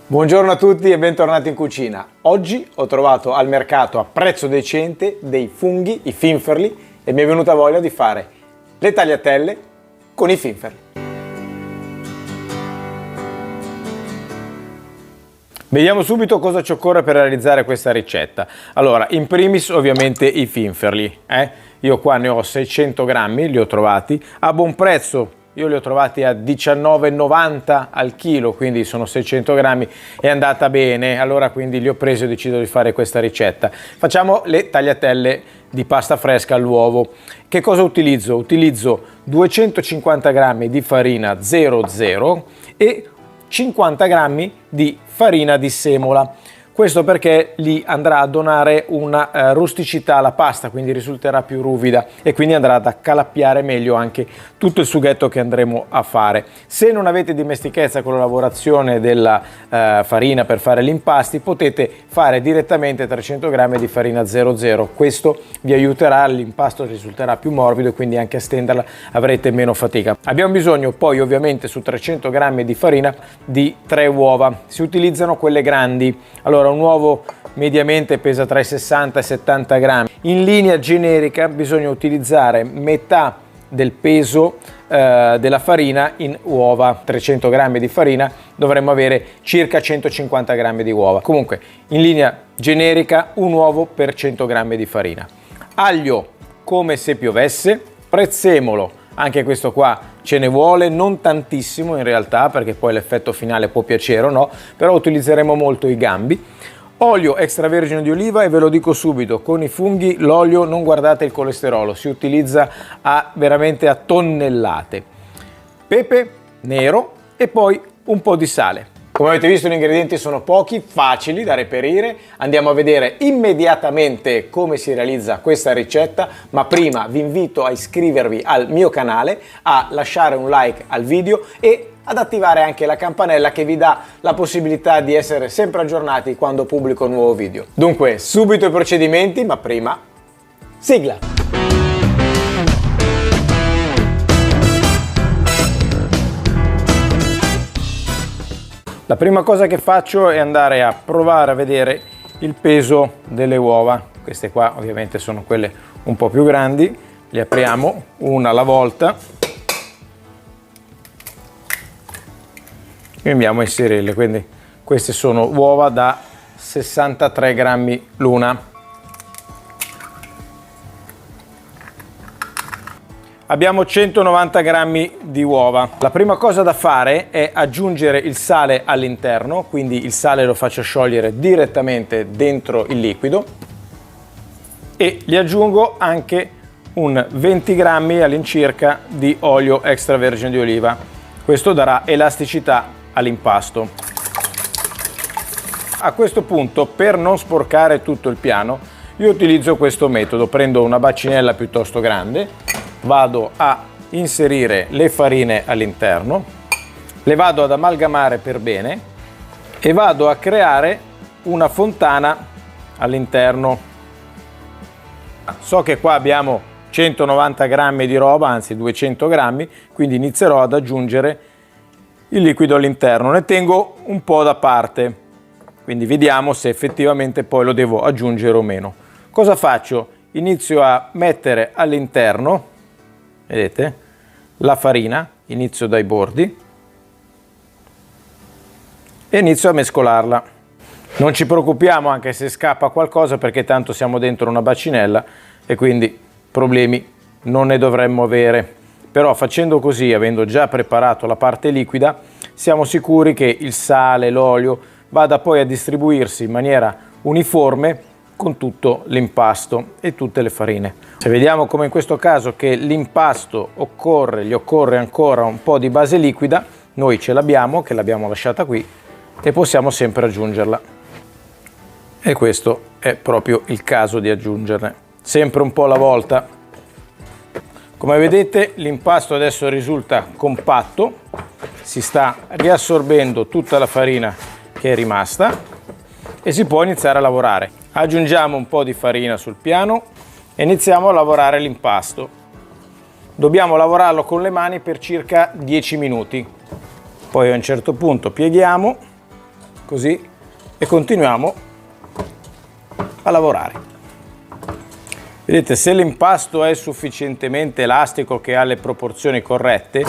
Buongiorno a tutti e bentornati in cucina. Oggi ho trovato al mercato a prezzo decente dei funghi, i finferli, e mi è venuta voglia di fare le tagliatelle con i finferli. Vediamo subito cosa ci occorre per realizzare questa ricetta. Allora, in primis ovviamente i finferli. Io qua ne ho 600 grammi, li ho trovati a buon prezzo. Io li ho trovati a 19,90 al chilo, quindi sono 600 grammi, è andata bene, allora quindi li ho presi e ho deciso di fare questa ricetta. Facciamo le tagliatelle di pasta fresca all'uovo. Che cosa utilizzo? Utilizzo 250 grammi di farina 00 e 50 grammi di farina di semola. Questo perché gli andrà a donare una rusticità alla pasta, quindi risulterà più ruvida e quindi andrà ad accalappiare meglio anche tutto il sughetto che andremo a fare. Se non avete dimestichezza con la lavorazione della farina per fare gli impasti, potete fare direttamente 300 grammi di farina 00. Questo vi aiuterà, l'impasto risulterà più morbido e quindi anche a stenderla avrete meno fatica. Abbiamo bisogno poi ovviamente su 300 grammi di farina di 3 uova. Si utilizzano quelle grandi. Allora, un uovo mediamente pesa tra i 60 e i 70 grammi. In linea generica bisogna utilizzare metà del peso della farina in uova. 300 grammi di farina dovremmo avere circa 150 grammi di uova. Comunque, in linea generica, un uovo per 100 grammi di farina. Aglio come se piovesse, prezzemolo, anche questo qua ce ne vuole, non tantissimo in realtà, perché poi l'effetto finale può piacere o no, però utilizzeremo molto i gambi. Olio extravergine di oliva, e ve lo dico subito, con i funghi l'olio non guardate il colesterolo, si utilizza veramente a tonnellate. Pepe nero e poi un po' di sale. Come avete visto, gli ingredienti sono pochi, facili da reperire. Andiamo a vedere immediatamente come si realizza questa ricetta, ma prima vi invito a iscrivervi al mio canale, a lasciare un like al video e ad attivare anche la campanella che vi dà la possibilità di essere sempre aggiornati quando pubblico un nuovo video. Dunque, subito i procedimenti, ma prima, sigla! La prima cosa che faccio è andare a provare a vedere il peso delle uova. Queste qua ovviamente sono quelle un po' più grandi, le apriamo una alla volta e andiamo a inserirle. Quindi queste sono uova da 63 grammi l'una. Abbiamo 190 grammi di uova. La prima cosa da fare è aggiungere il sale all'interno, quindi il sale lo faccio sciogliere direttamente dentro il liquido e gli aggiungo anche un 20 grammi all'incirca di olio extravergine di oliva. Questo darà elasticità all'impasto. A questo punto, per non sporcare tutto il piano, io utilizzo questo metodo. Prendo una bacinella piuttosto grande, vado a inserire le farine all'interno, le vado ad amalgamare per bene e vado a creare una fontana all'interno. So che qua abbiamo 190 grammi di roba, anzi 200 grammi, quindi inizierò ad aggiungere il liquido all'interno. Ne tengo un po' da parte, quindi vediamo se effettivamente poi lo devo aggiungere o meno. Cosa faccio? Inizio a mettere all'interno, vedete, la farina, inizio dai bordi e inizio a mescolarla. Non ci preoccupiamo anche se scappa qualcosa, perché tanto siamo dentro una bacinella e quindi problemi non ne dovremmo avere. Però facendo così, avendo già preparato la parte liquida, siamo sicuri che il sale, l'olio vada poi a distribuirsi in maniera uniforme con tutto l'impasto e tutte le farine. Se vediamo, come in questo caso, che l'impasto gli occorre ancora un po' di base liquida, noi ce l'abbiamo, che l'abbiamo lasciata qui, e possiamo sempre aggiungerla. E questo è proprio il caso di aggiungerne. Sempre un po' alla volta. Come vedete, l'impasto adesso risulta compatto, si sta riassorbendo tutta la farina che è rimasta e si può iniziare a lavorare. Aggiungiamo un po' di farina sul piano e iniziamo a lavorare l'impasto. Dobbiamo lavorarlo con le mani per circa 10 minuti. Poi a un certo punto pieghiamo così, e continuiamo a lavorare. Vedete, se l'impasto è sufficientemente elastico, che ha le proporzioni corrette,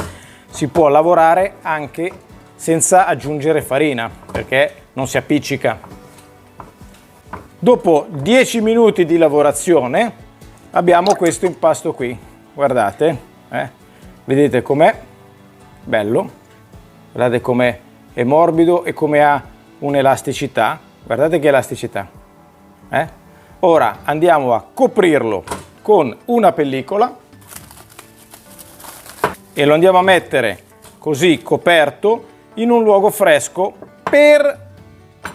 si può lavorare anche senza aggiungere farina, perché non si appiccica. Dopo 10 minuti di lavorazione abbiamo questo impasto qui, guardate, vedete com'è bello, guardate com'è morbido e come ha un'elasticità, guardate che elasticità. Ora andiamo a coprirlo con una pellicola e lo andiamo a mettere così coperto in un luogo fresco per,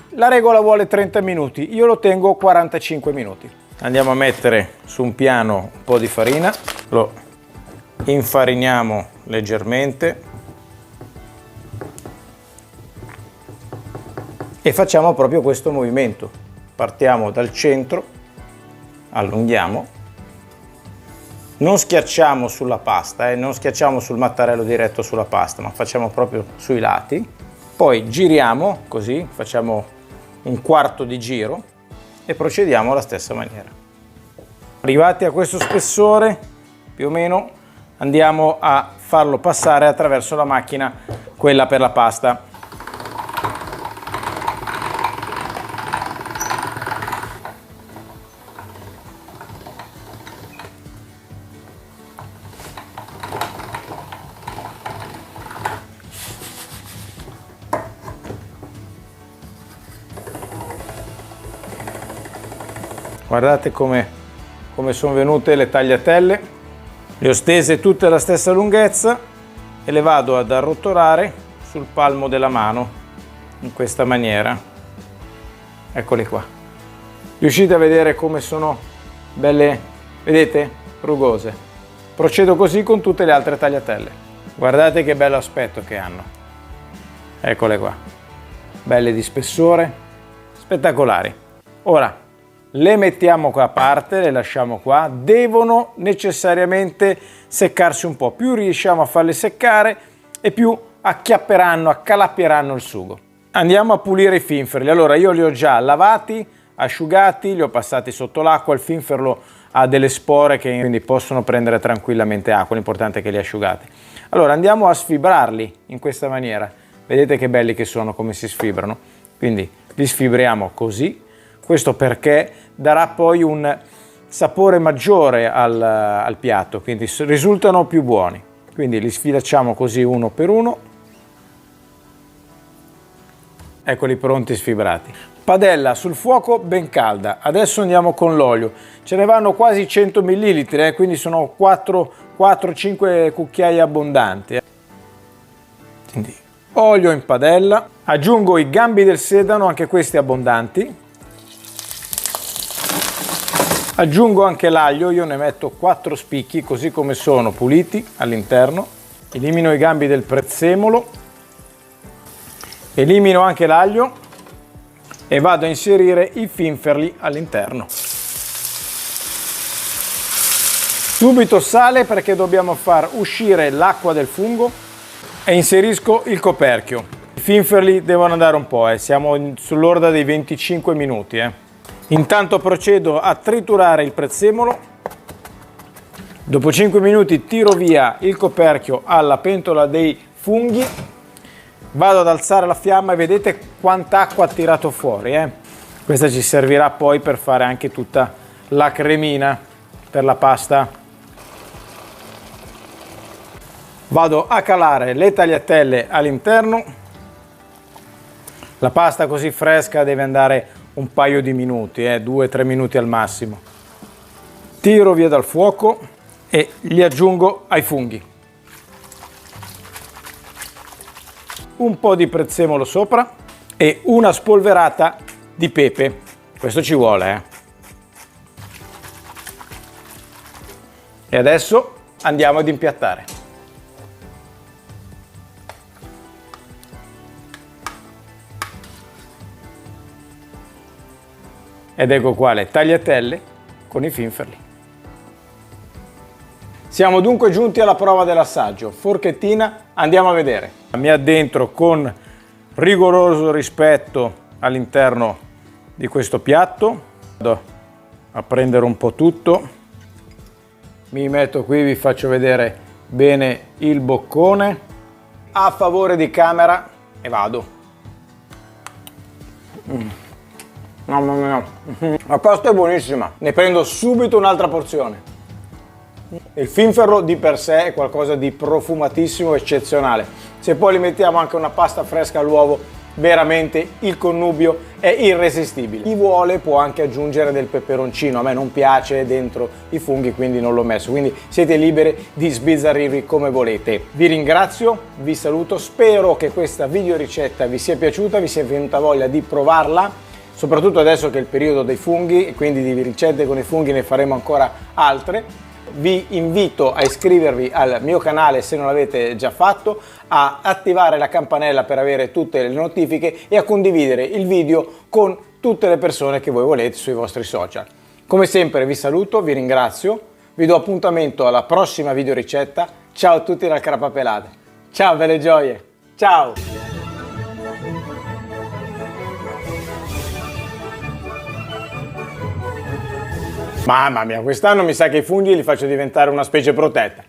la regola vuole 30 minuti, io lo tengo 45 minuti. Andiamo a mettere su un piano un po' di farina, lo infariniamo leggermente e facciamo proprio questo movimento. Partiamo dal centro, allunghiamo, non schiacciamo sulla pasta, non schiacciamo sul mattarello diretto sulla pasta, ma facciamo proprio sui lati. Poi giriamo così, facciamo un quarto di giro e procediamo alla stessa maniera. Arrivati a questo spessore, più o meno, andiamo a farlo passare attraverso la macchina, quella per la pasta. Guardate come sono venute le tagliatelle, le ho stese tutte alla stessa lunghezza e le vado ad arrotolare sul palmo della mano in questa maniera. Eccole qua. Riuscite a vedere come sono belle, vedete? Rugose. Procedo così con tutte le altre tagliatelle. Guardate che bello aspetto che hanno. Eccole qua. Belle di spessore, spettacolari. Ora le mettiamo qua a parte, le lasciamo qua, devono necessariamente seccarsi un po', più riusciamo a farle seccare e più accalappieranno il sugo. Andiamo a pulire i finferli. Allora io li ho già lavati, asciugati, li ho passati sotto l'acqua, il finferlo ha delle spore che quindi possono prendere tranquillamente acqua, l'importante è che li asciugate. Allora andiamo a sfibrarli in questa maniera, vedete che belli che sono, come si sfibrano, quindi li sfibriamo così. Questo perché darà poi un sapore maggiore al piatto, quindi risultano più buoni. Quindi li sfilacciamo così uno per uno. Eccoli pronti sfibrati. Padella sul fuoco ben calda. Adesso andiamo con l'olio. Ce ne vanno quasi 100 ml, quindi sono 4-5 cucchiai abbondanti. Quindi olio in padella. Aggiungo i gambi del sedano, anche questi abbondanti. Aggiungo anche l'aglio, io ne metto 4 spicchi così come sono puliti all'interno. Elimino i gambi del prezzemolo, elimino anche l'aglio e vado a inserire i finferli all'interno. Subito sale perché dobbiamo far uscire l'acqua del fungo e inserisco il coperchio. I finferli devono andare un po', siamo sull'orda dei 25 minuti. Intanto procedo a triturare il prezzemolo. Dopo 5 minuti tiro via il coperchio alla pentola dei funghi. Vado ad alzare la fiamma e vedete quanta acqua ha tirato fuori. Questa ci servirà poi per fare anche tutta la cremina per la pasta. Vado a calare le tagliatelle all'interno. La pasta così fresca deve andare un paio di minuti, 2-3 minuti al massimo. Tiro via dal fuoco e li aggiungo ai funghi. Un po' di prezzemolo sopra e una spolverata di pepe. Questo ci vuole. E adesso andiamo ad impiattare. Ed ecco qua le tagliatelle con i finferli. Siamo dunque giunti alla prova dell'assaggio. Forchettina, andiamo a vedere. Mi addentro con rigoroso rispetto all'interno di questo piatto. Vado a prendere un po' tutto, mi metto qui, vi faccio vedere bene il boccone a favore di camera e vado. Mamma mia, la pasta è buonissima, ne prendo subito un'altra porzione. Il finferro di per sé è qualcosa di profumatissimo, eccezionale. Se poi gli mettiamo anche una pasta fresca all'uovo, veramente il connubio è irresistibile. Chi vuole può anche aggiungere del peperoncino, a me non piace dentro i funghi, quindi non l'ho messo, quindi siete liberi di sbizzarrirvi come volete. Vi ringrazio, vi saluto, spero che questa video ricetta vi sia piaciuta, vi sia venuta voglia di provarla, soprattutto adesso che è il periodo dei funghi e quindi di ricette con i funghi ne faremo ancora altre. Vi invito a iscrivervi al mio canale se non l'avete già fatto, a attivare la campanella per avere tutte le notifiche e a condividere il video con tutte le persone che voi volete sui vostri social. Come sempre vi saluto, vi ringrazio, vi do appuntamento alla prossima video ricetta. Ciao a tutti dal Crapapelate. Ciao belle gioie, ciao! Mamma mia, quest'anno mi sa che i funghi li faccio diventare una specie protetta.